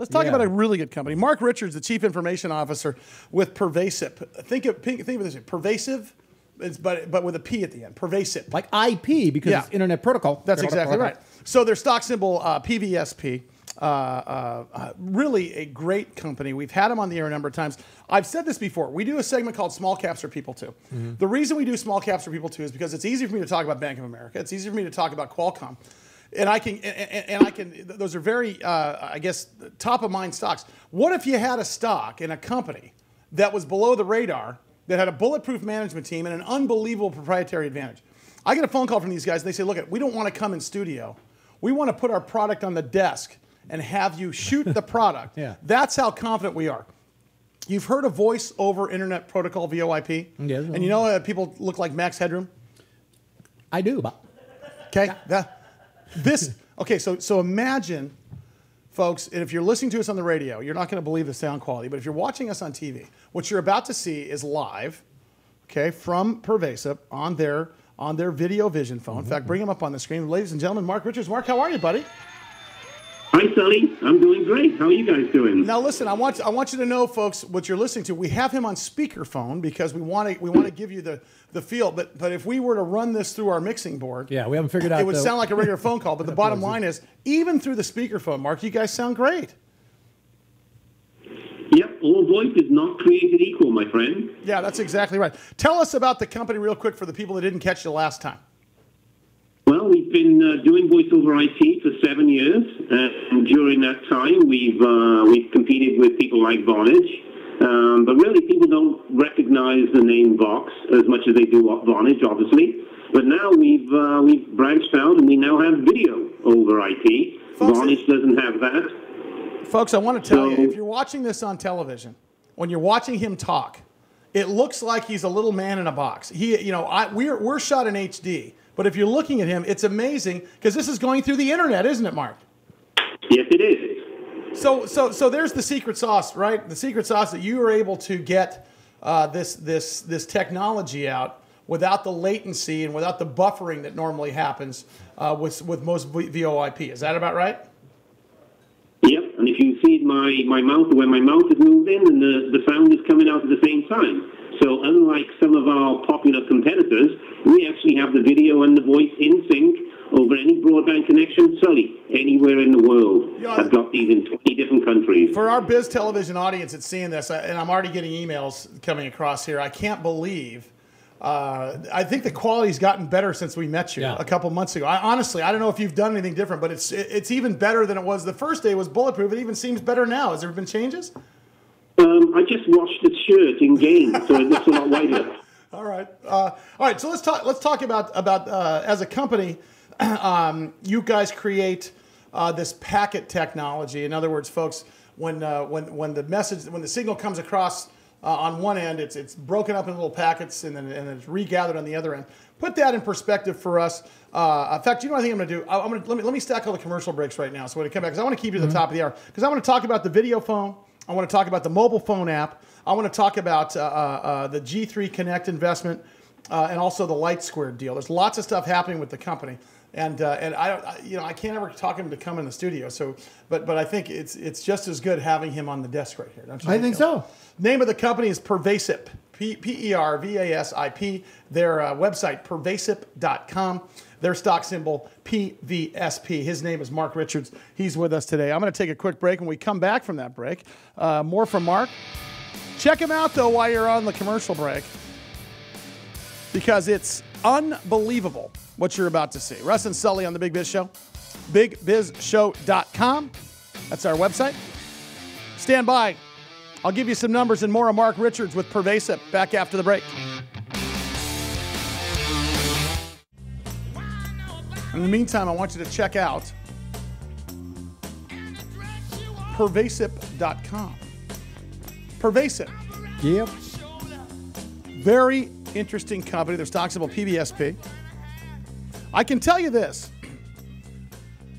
Let's talk about a really good company. Mark Richards, the Chief Information Officer with Pervasive. Think of this: pervasive, but with a P at the end. Pervasive, like IP, because it's Internet Protocol. That's exactly right. So their stock symbol PVSP. Really a great company. We've had them on the air a number of times. I've said this before. We do a segment called Small Caps for People Too. The reason we do Small Caps for People Too is because it's easy for me to talk about Bank of America. It's easy for me to talk about Qualcomm. And I can, those are very, I guess, top of mind stocks. What if you had a stock in a company that was below the radar, that had a bulletproof management team and an unbelievable proprietary advantage? I get a phone call from these guys and they say, look, we don't want to come in studio. We want to put our product on the desk and have you shoot the product. That's how confident we are. You've heard of voice over internet protocol, VoIP? Yes. And you know people look like Max Headroom? I do. Okay. Okay, so imagine, folks, and if you're listening to us on the radio, you're not going to believe the sound quality, but if you're watching us on TV, what you're about to see is live, okay, from Pervasive on their video vision phone. In fact, bring them up on the screen. Ladies and gentlemen, Mark Richards. Mark, how are you, buddy? Hi, Sully. I'm doing great. How are you guys doing? Now, listen, I want you to know, folks, what you're listening to. We have him on speakerphone because we want to give you the feel. But if we were to run this through our mixing board, we haven't figured out. It would sound like a regular phone call. But the bottom line is, even through the speakerphone, Mark, you guys sound great. Yep, all voice is not created equal, my friend. Yeah, that's exactly right. Tell us about the company real quick for the people that didn't catch you last time. Well, we've been doing voice over IP for 7 years, and during that time, we've competed with people like Vonage, but really people don't recognize the name Vox as much as they do Vonage, obviously. But now we've branched out, and we now have video over IP. Folks, Vonage doesn't have that. Folks, I want to tell you, if you're watching this on television, when you're watching him talk, it looks like he's a little man in a box. We're shot in HD. But if you're looking at him, it's amazing because this is going through the internet, isn't it, Mark? Yes, it is. So there's the secret sauce, right? The secret sauce that you were able to get this technology out without the latency and without the buffering that normally happens with most VoIP. Is that about right? Yep. And if you see my mouth, when my mouth is moved in, and the sound is coming out at the same time. So unlike some of our popular competitors, we actually have the video and the voice in sync over any broadband connection. Sully, anywhere in the world. I've got these in 20 different countries. For our Biz Television audience that's seeing this, and I'm already getting emails coming across here, I can't believe. I think the quality's gotten better since we met you a couple months ago. Honestly, I don't know if you've done anything different, but it's even better than it was. The first day was bulletproof. It even seems better now. Has there been changes? I just washed the shirt in game, so it looks a lot whiter. All right. So let's talk about as a company, you guys create this packet technology. In other words, folks, when the signal comes across on one end, it's broken up in little packets and then it's regathered on the other end. Put that in perspective for us. In fact, you know what I think I'm going to do? Let me stack all the commercial breaks right now. So when I come back, because I want to keep you at the top of the hour, because I want to talk about the video phone. I want to talk about the mobile phone app. I want to talk about the G3 Connect investment and also the Light Squared deal. There's lots of stuff happening with the company, and I can't ever talk him to come in the studio. So, but I think it's just as good having him on the desk right here. Don't you I think so. Name of the company is Pervasive, Pervasip. Their website pervasive.com. Their stock symbol, PVSP. His name is Mark Richards. He's with us today. I'm going to take a quick break. When we come back from that break, more from Mark. Check him out, though, while you're on the commercial break, because it's unbelievable what you're about to see. Russ and Sully on the Big Biz Show. BigBizShow.com. That's our website. Stand by. I'll give you some numbers and more of Mark Richards with Pervasive. Back after the break. In the meantime, I want you to check out Pervasive.com. Pervasive. Yep. Very interesting company. Their stock symbol PVSP. I can tell you this.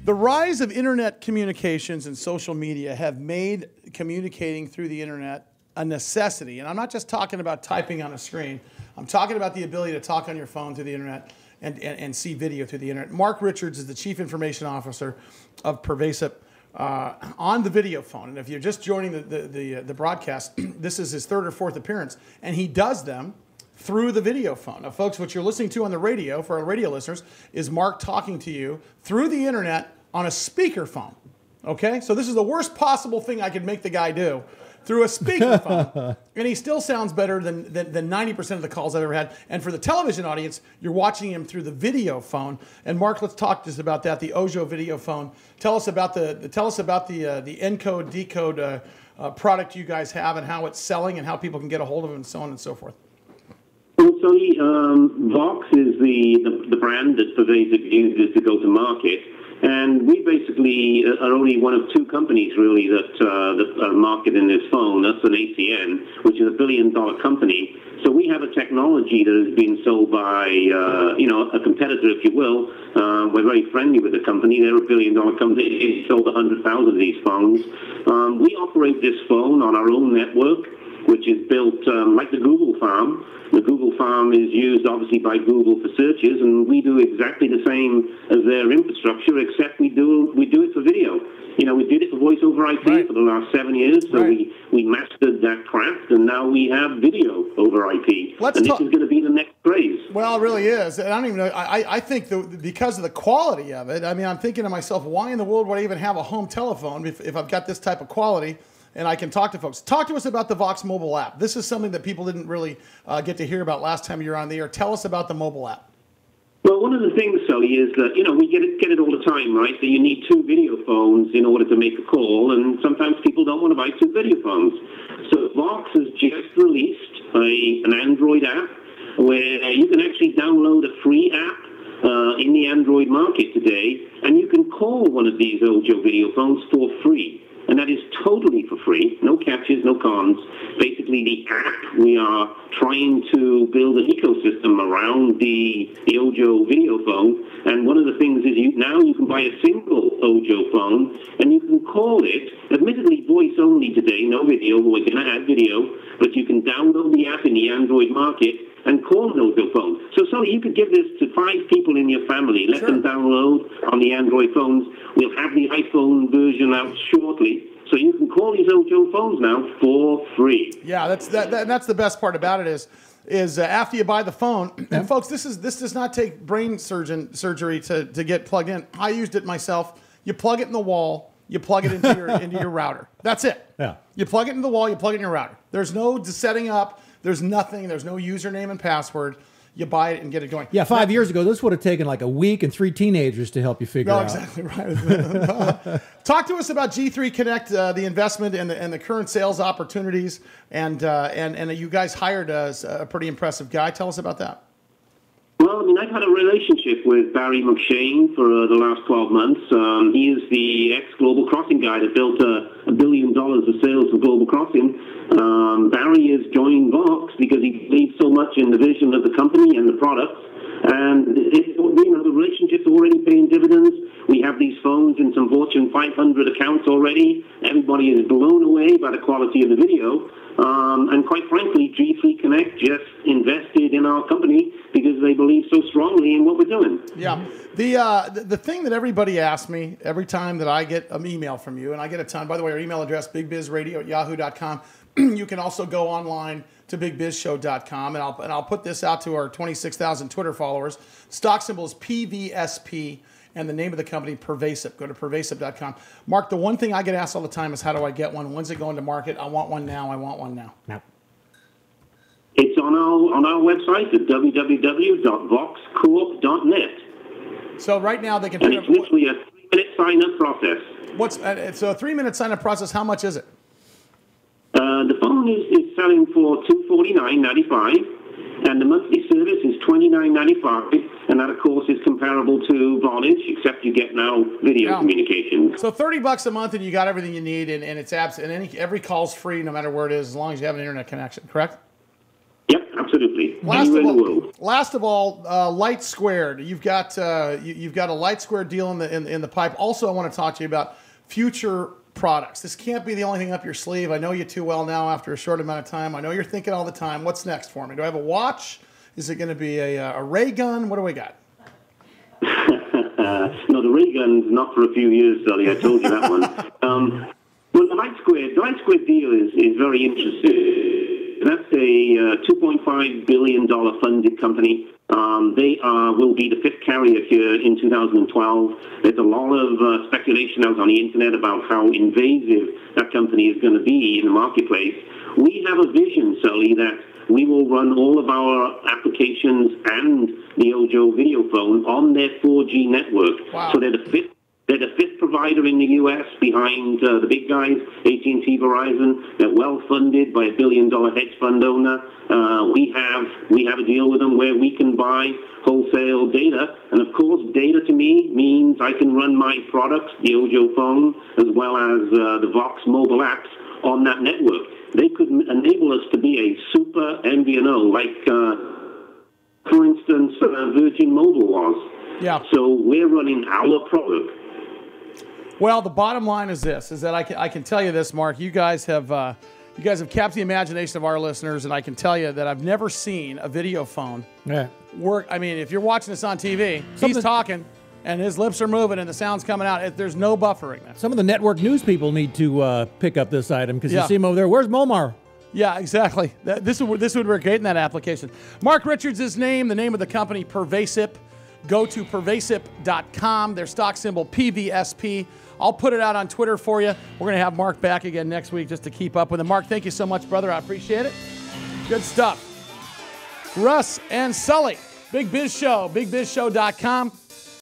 The rise of internet communications and social media have made communicating through the internet a necessity. And I'm not just talking about typing on a screen. I'm talking about the ability to talk on your phone through the internet and see video through the internet. Mark Richards is the Chief Information Officer of Pervasive on the video phone. And if you're just joining the broadcast, this is his third or fourth appearance, and he does them through the video phone. Now, folks, what you're listening to on the radio, for our radio listeners, is Mark talking to you through the internet on a speakerphone. Okay? So this is the worst possible thing I could make the guy do, through a speakerphone. And he still sounds better than 90% of the calls I've ever had. And for the television audience, you're watching him through the video phone. And Mark, let's talk just about that, the Ojo video phone. Tell us about the encode, decode product you guys have and how it's selling and how people can get a hold of it and so on and so forth. Well, Sully, Vox is the brand that Pervasive uses to go to market. And we basically are only one of two companies, really, that are marketing this phone. That's an ACN, which is $1 billion company. So we have a technology that has been sold by, a competitor, if you will. We're very friendly with the company. They're $1 billion company. They sold 100,000 of these phones. We operate this phone on our own network, which is built like the Google farm. The Google farm is used, obviously, by Google for searches, and we do exactly the same as their infrastructure, except we do it for video. You know, we did it for voice over IP for the last 7 years, so we mastered that craft, and now we have video over IP. And this is going to be the next craze. Well, it really is. And I don't even know. I think because of the quality of it, I mean, I'm thinking to myself, why in the world would I even have a home telephone if I've got this type of quality? And I can talk to folks. Talk to us about the Vox mobile app. This is something that people didn't really get to hear about last time you were on the air. Tell us about the mobile app. Well, one of the things, Sully, is that, we get it all the time, right? That you need two video phones in order to make a call, and sometimes people don't want to buy two video phones. So Vox has just released an Android app where you can actually download a free app in the Android market today, and you can call one of these Ojo video phones for free. And that is totally for free, no catches, no cons. Basically, the app, we are trying to build an ecosystem around the Ojo video phone. And one of the things is now you can buy a single Ojo phone, and you can call it, admittedly voice only today, no video, we're going to add video, but you can download the app in the Android market and call an Ojo phone. So, Sully, you could give this to 5 people in your family. Let them download on the Android phones. We'll have the iPhone version out shortly. So you can call these Ojo phones now for free. Yeah, that's the best part about it is after you buy the phone, and folks, this does not take brain surgery to get plugged in. I used it myself. You plug it in the wall. You plug it into your router. That's it. Yeah. You plug it in the wall. You plug it in your router. There's no setting up. There's nothing. There's no username and password. You buy it and get it going. Yeah, 5 years ago, this would have taken like a week and 3 teenagers to help you figure out. Exactly right. Talk to us about G3 Connect, the investment and the current sales opportunities, and you guys hired a pretty impressive guy. Tell us about that. Well, I mean, I've had a relationship with Barry McShane for the last 12 months. He is the ex-Global Crossing guy that built $1 billion of sales for Global Crossing. Barry has joined Vox because he believes so much in the vision of the company and the products. And the relationship's already paying dividends. We have these phones in some Fortune 500 accounts already. Everybody is blown away by the quality of the video. And quite frankly, G3 Connect just invested in our company because they believe so strongly in what we're doing. Yeah. The thing that everybody asks me every time that I get an email from you, and I get a ton, by the way, our email address, bigbizradio@yahoo.com. You can also go online to bigbizshow.com, and I'll put this out to our 26,000 Twitter followers. Stock symbol is PVSP, and the name of the company, Pervasive. Go to pervasive.com. Mark, the one thing I get asked all the time is, how do I get one? When's it going to market? I want one now. I want one now. No. It's on our website at www.voxcorp.net. So right now they can... And it's literally a 3-minute sign-up process. So a 3-minute sign-up process, how much is it? The phone is selling for $249.95, and the monthly service is $29.95, and that, of course, is comparable to Vonage, except you get now video communications. So $30 a month, and you got everything you need, and it's apps, and every call's free, no matter where it is, as long as you have an internet connection. Correct? Yep, absolutely. Anywhere in the world. Last of all, Light Squared. You've got a Light Squared deal in the pipe. Also, I want to talk to you about future products. This can't be the only thing up your sleeve. I know you too well now after a short amount of time. I know you're thinking all the time, what's next for me? Do I have a watch? Is it going to be a ray gun? What do we got? No, the ray gun's not for a few years, Sully. I told you that one. Well, the Light Square deal is very interesting. That's a $2.5 billion funded company. They will be the fifth carrier here in 2012. There's a lot of speculation out on the internet about how invasive that company is going to be in the marketplace. We have a vision, Sully, that we will run all of our applications and the Ojo video phone on their 4G network. Wow. So they're the fifth provider in the U.S. behind the big guys, AT&T, Verizon. They're well funded by a $1 billion hedge fund owner. We have a deal with them where we can buy wholesale data, and of course, data to me means I can run my products, the Ojo phone, as well as the Vox mobile apps on that network. They could enable us to be a super MVNO, like, for instance, Virgin Mobile was. Yeah. So we're running our product. Well, the bottom line is this: is that I can tell you this, Mark. You guys have kept the imagination of our listeners, and I can tell you that I've never seen a video phone work. I mean, if you're watching this on TV, he's talking, and his lips are moving, and the sound's coming out. There's no buffering. Some of the network news people need to pick up this item because you see him over there. Where's Momar? Yeah, exactly. This would work great in that application. Mark Richards' name, the name of the company, Pervasip. Go to pervasip.com. Their stock symbol, PVSP. I'll put it out on Twitter for you. We're going to have Mark back again next week just to keep up with him. Mark, thank you so much, brother. I appreciate it. Good stuff. Russ and Sully, Big Biz Show, bigbizshow.com.